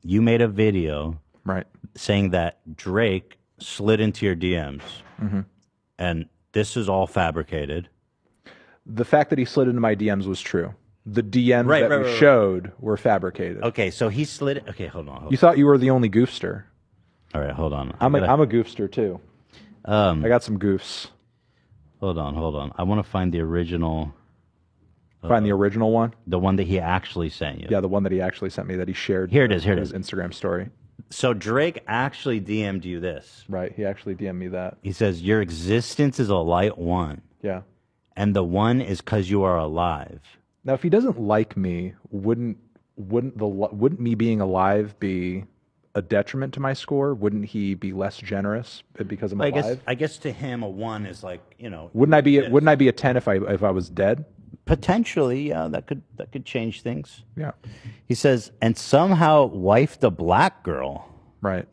you made a video Right. saying that Drake slid into your DMs, and this is all fabricated. The fact that he slid into my DMs was true. The DMs Right, that right, we right, right. showed were fabricated. Okay, so he slid. Okay, hold on. You thought you were the only goofster. All right, hold on. I'm a goofster too. I got some goofs. Hold on. I want to find the original, Find the original one. the one that he actually sent you. Yeah, the one that he actually sent me that he shared. Here it is. Here in it his is. Instagram story. So Drake actually DM'd you this. Right. He actually DM'd me that. He says your existence is a light one, Yeah. and the one is because you are alive. Now, if he doesn't like me, wouldn't me being alive be a detriment to my score? Wouldn't he be less generous because I'm alive? I guess to him a one is like, you know. Wouldn't I be a 10 if I was dead? Potentially, yeah, that could change things. Yeah. He says, and somehow wifed a black girl. Right.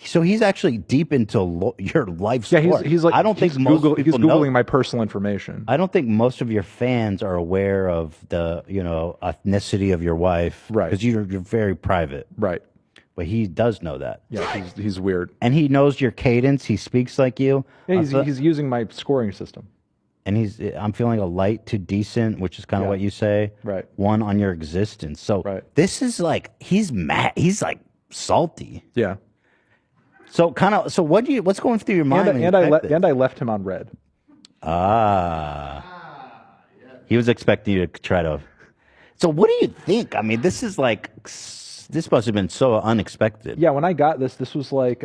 So he's actually deep into your life Yeah, story. he's like I don't think most he's people know. Googling my personal information. I don't think most of your fans are aware of the, ethnicity of your wife. Right. Because you're very private. Right. But he does know that. Yeah, he's weird. And he knows your cadence. He speaks like you. Yeah, he's using my scoring system. And I'm feeling a light to decent, which is kind of what you say. Right. One on your existence. So this is like, he's mad. He's like salty. Yeah. So what's going through your mind? And I left him on red. He was expecting you to try to. So what do you think? I mean, this must have been so unexpected. Yeah, when I got this was like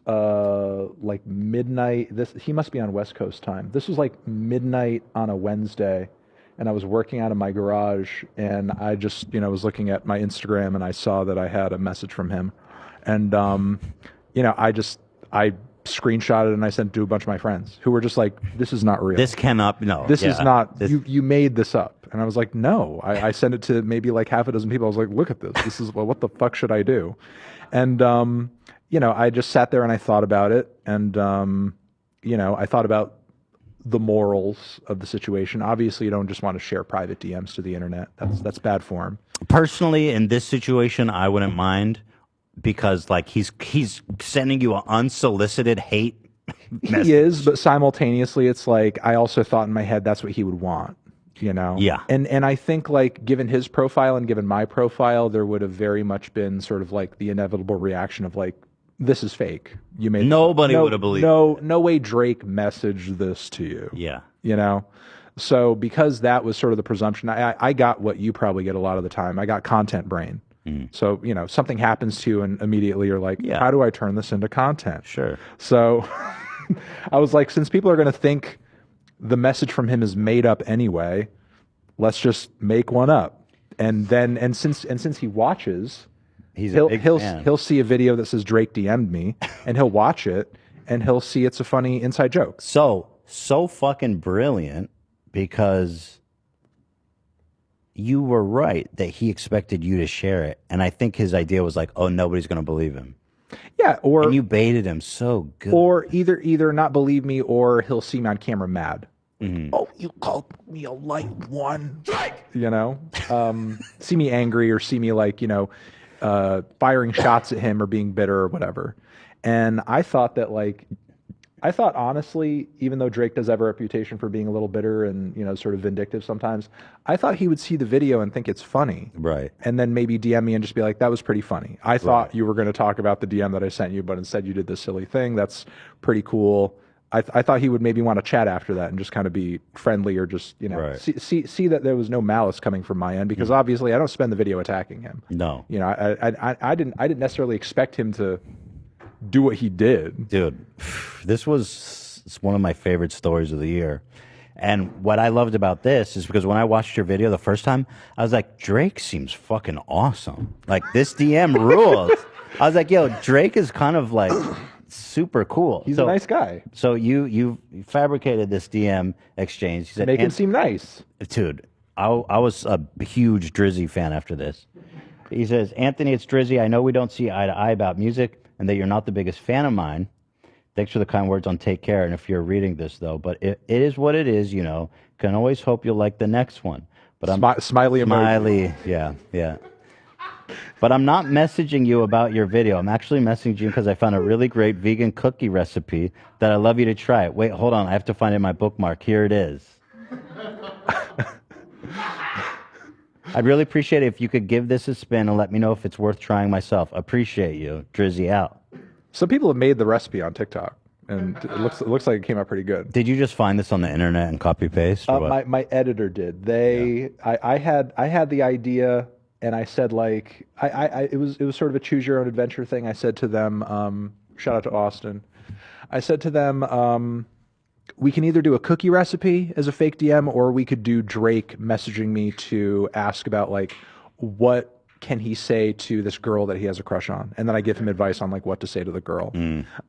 like midnight. He must be on West Coast time. This was like midnight on a Wednesday, and I was working out of my garage, and I just was looking at my Instagram, and I saw that I had a message from him, and I screenshotted it and I sent it to a bunch of my friends who were just like, "This is not real. This cannot. No, this is not. You made this up." And I was like, "No." I sent it to maybe like half a dozen people. I was like, "Look at this. This is what the fuck should I do?" And I just sat there and I thought about it, and I thought about the morals of the situation. Obviously, you don't just want to share private DMs to the internet. That's bad form. Personally, in this situation, I wouldn't mind, because like he's sending you an unsolicited hate message. He is, but simultaneously, it's like I also thought in my head that's what he would want. Yeah. And I think like given his profile and given my profile, there would have very much been sort of like the inevitable reaction of like, this is fake. You made Nobody would have believed. No way Drake messaged this to you. Yeah. So because that was sort of the presumption, I got what you probably get a lot of the time. I got content brain. So, something happens to you and immediately you're like, how do I turn this into content? Sure. So I was like, since people are going to think the message from him is made up anyway, let's just make one up. And since he watches, he'll see a video that says Drake DM'd me, and he'll watch it and he'll see it's a funny inside joke. So fucking brilliant, because you were right that he expected you to share it. And I think his idea was like, oh, nobody's going to believe him. Yeah, and you baited him so good. Or either not believe me, or he'll see me on camera mad. Oh, you called me a light one. See me angry, or see me like, firing shots at him or being bitter or whatever. And I thought honestly, even though Drake does have a reputation for being a little bitter and, sort of vindictive sometimes, I thought he would see the video and think it's funny. Right. And then maybe DM me and just be like, that was pretty funny. I thought you were going to talk about the DM that I sent you, but instead you did this silly thing. That's pretty cool. I thought he would maybe want to chat after that and just kind of be friendly, or just, see that there was no malice coming from my end, because obviously I don't spend the video attacking him. No. I didn't necessarily expect him to do what he did. Dude, this was one of my favorite stories of the year. And what I loved about this is because when I watched your video the first time, I was like, Drake seems fucking awesome. Like, this DM rules. I was like, yo, Drake is kind of like super cool. He's a nice guy. So you fabricated this DM exchange. You said, make him seem nice. Dude, I was a huge Drizzy fan after this. He says, Anthony, it's Drizzy. I know we don't see eye to eye about music, and that you're not the biggest fan of mine. Thanks for the kind words on Take Care. And if you're reading this, though, but it is what it is, Can always hope you'll like the next one. But I'm Smiley emoji. smiley. Yeah, yeah. But I'm not messaging you about your video. I'm actually messaging you because I found a really great vegan cookie recipe that I love you to try. Wait, hold on. I have to find it in my bookmark. Here it is. I'd really appreciate it if you could give this a spin and let me know if it's worth trying myself. Appreciate you. Drizzy out. Some people have made the recipe on TikTok, and it looks like it came out pretty good. Did you just find this on the internet and copy paste? Or what? My editor did. I had the idea, and I said like it was sort of a choose your own adventure thing. I said to them, shout out to Austin. I said to them, we can either do a cookie recipe as a fake DM, or we could do Drake messaging me to ask about like what can he say to this girl that he has a crush on, and then I give him advice on like what to say to the girl.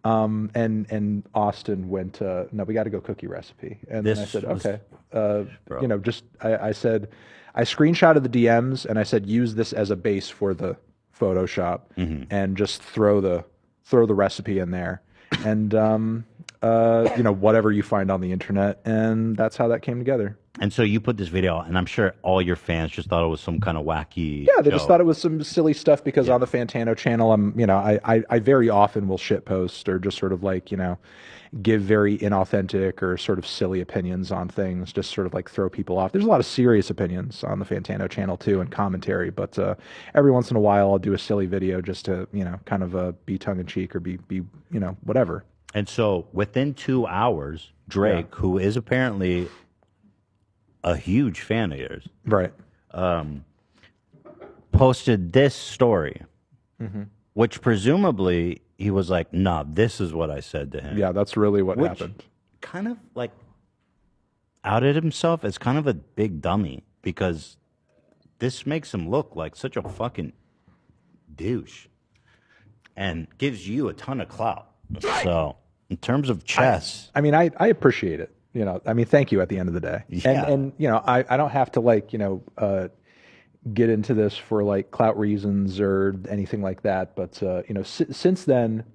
And Austin went, no, we got to go cookie recipe, and then I said, okay, I said, I screenshotted the DMs and I said use this as a base for the Photoshop, and just throw the recipe in there, and whatever you find on the internet, and that's how that came together. And so you put this video out, and I'm sure all your fans just thought it was some kind of wacky. Yeah, they just thought it was some silly stuff because on the Fantano channel, I very often will shit post or just sort of like, give very inauthentic or sort of silly opinions on things, just sort of like throw people off. There's a lot of serious opinions on the Fantano channel too, and commentary, but every once in a while I'll do a silly video just to, kind of be tongue in cheek or be whatever. And so within 2 hours, Drake, who is apparently a huge fan of yours, right, posted this story, which presumably he was like, nah, this is what I said to him. Yeah, that's really what happened. Kind of like outed himself as kind of a big dummy, because this makes him look like such a fucking douche and gives you a ton of clout. So in terms of chess, I appreciate it. Thank you at the end of the day. Yeah. And I don't have to like, get into this for like clout reasons or anything like that. But since then,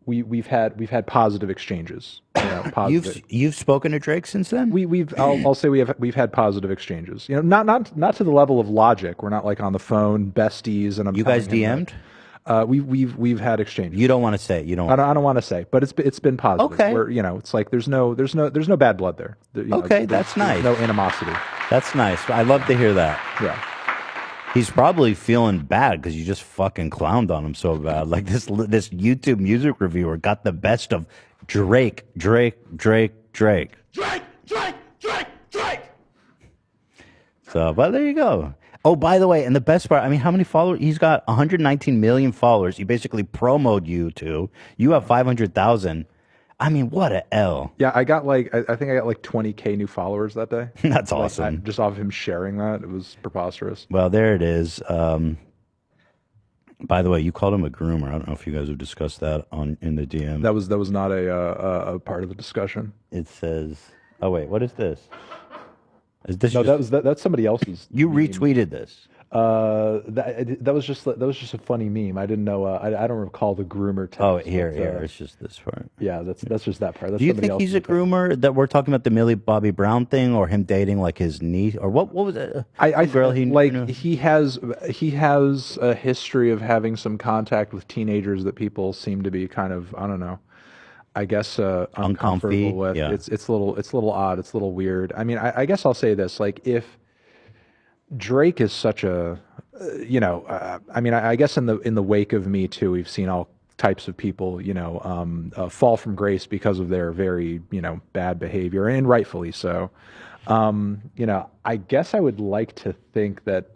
we've had positive exchanges. Positive. You've spoken to Drake since then? I'll say we've had positive exchanges. Not to the level of Logic. We're not like on the phone besties, and you guys DM'd. We've had exchanges. You don't want to say. You don't. I don't want to say, but it's been positive. Okay. Where, it's like there's no bad blood there. Okay, that's nice. No animosity. That's nice. I love to hear that. Yeah. He's probably feeling bad because you just fucking clowned on him so bad. Like this YouTube music reviewer got the best of Drake. So, but there you go. Oh, by the way, and the best part, how many followers? He's got 119 million followers. He basically promoted you to. You have 500,000. What a L. Yeah, I got I think I got like 20K new followers that day. That's awesome. Just off of him sharing that. It was preposterous. Well, there it is. By the way, you called him a groomer. I don't know if you guys have discussed that in the DM. That was not a part of the discussion. It says, oh wait, what is this? Is this that's somebody else's. You meme. retweeted this. That was just a funny meme. I didn't know. I don't recall the groomer text. Oh, here. It's just this part. Yeah, that's just that part. That's Do you think he's a groomer? That we're talking about the Millie Bobby Brown thing, or him dating like his niece, or what was it? He has a history of having some contact with teenagers that people seem to be kind of, I don't know, I guess uncomfortable with. Yeah. It's a little odd. It's a little weird. I guess I'll say this: like, if Drake is such a, I guess in the wake of Me Too, we've seen all types of people, fall from grace because of their very, bad behavior, and rightfully so. I guess I would like to think that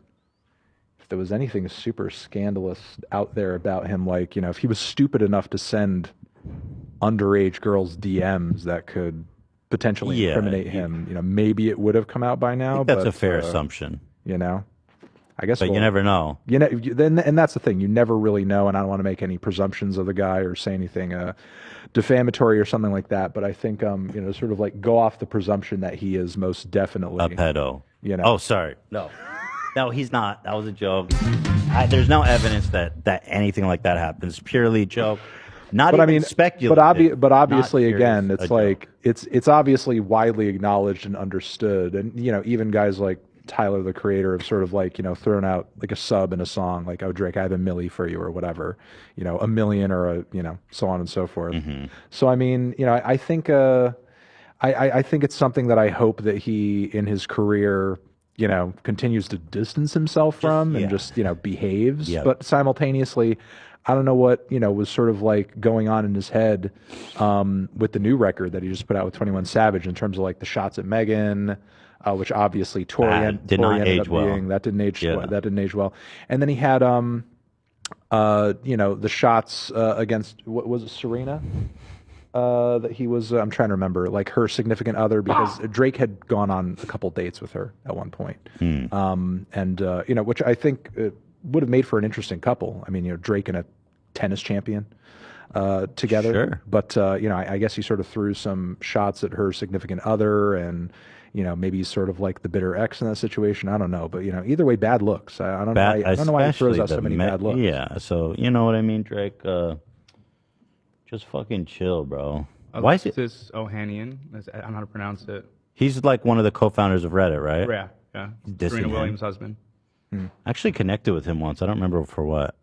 if there was anything super scandalous out there about him, like, if he was stupid enough to send underage girls DMs that could potentially incriminate him, maybe it would have come out by now. That's a fair assumption. I guess, but you never know. And that's the thing. You never really know, and I don't want to make any presumptions of the guy or say anything defamatory or something like that. But I think, sort of like go off the presumption that he is most definitely a pedo. Oh, sorry. No, he's not. That was a joke. There's no evidence that anything like that happens. Purely joke. Not even speculative. But obviously, again, it's like it's obviously widely acknowledged and understood, and even guys like Tyler, the creator, have sort of like, thrown out like a sub in a song, like, oh, Drake, I have a milli for you or whatever, a million or so on and so forth. So, I mean, I think, I think it's something that I hope that he, in his career, continues to distance himself from and just, behaves. Yep. But simultaneously, I don't know what, was sort of like going on in his head with the new record that he just put out with 21 Savage in terms of like the shots at Megan, which obviously Tori Did not ended age up well. being, that didn't age that didn't age well. And then he had the shots against, what was it, Serena? That he was, I'm trying to remember, like her significant other, because Drake had gone on a couple dates with her at one point. Which I think would have made for an interesting couple. I mean, Drake and a tennis champion together. Sure. But, I guess he sort of threw some shots at her significant other and, maybe he's sort of like the bitter ex in that situation. I don't know. But, either way, bad looks. I don't know why he throws out so many bad looks. Yeah, so you know what I mean, Drake? Just fucking chill, bro. Why is it? This Ohanian? I don't know how to pronounce it. He's like one of the co-founders of Reddit, right? Yeah. Dissing Serena him. Williams' husband. I actually connected with him once. I don't remember for what.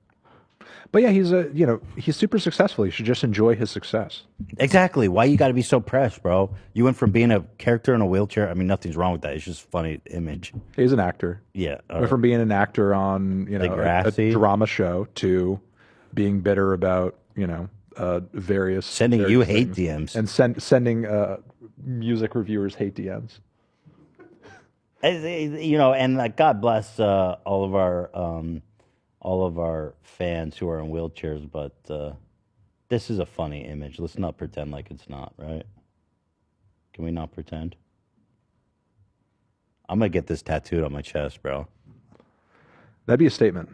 But yeah, he's super successful. You should just enjoy his success. Exactly. Why you got to be so pressed, bro? You went from being a character in a wheelchair. I mean, nothing's wrong with that. It's just funny image. He's an actor. Yeah. Went from being an actor on a drama show to being bitter about various sending you various hate things. DMs and sending music reviewers hate DMs. And like God bless all of our fans who are in wheelchairs, but this is a funny image. Let's not pretend like it's not, right? Can we not pretend? I'm gonna get this tattooed on my chest, bro. That'd be a statement.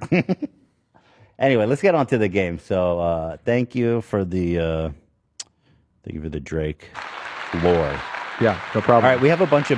Anyway, let's get on to the game. So thank you for the Drake lore. Yeah, no problem. All right, we have a bunch of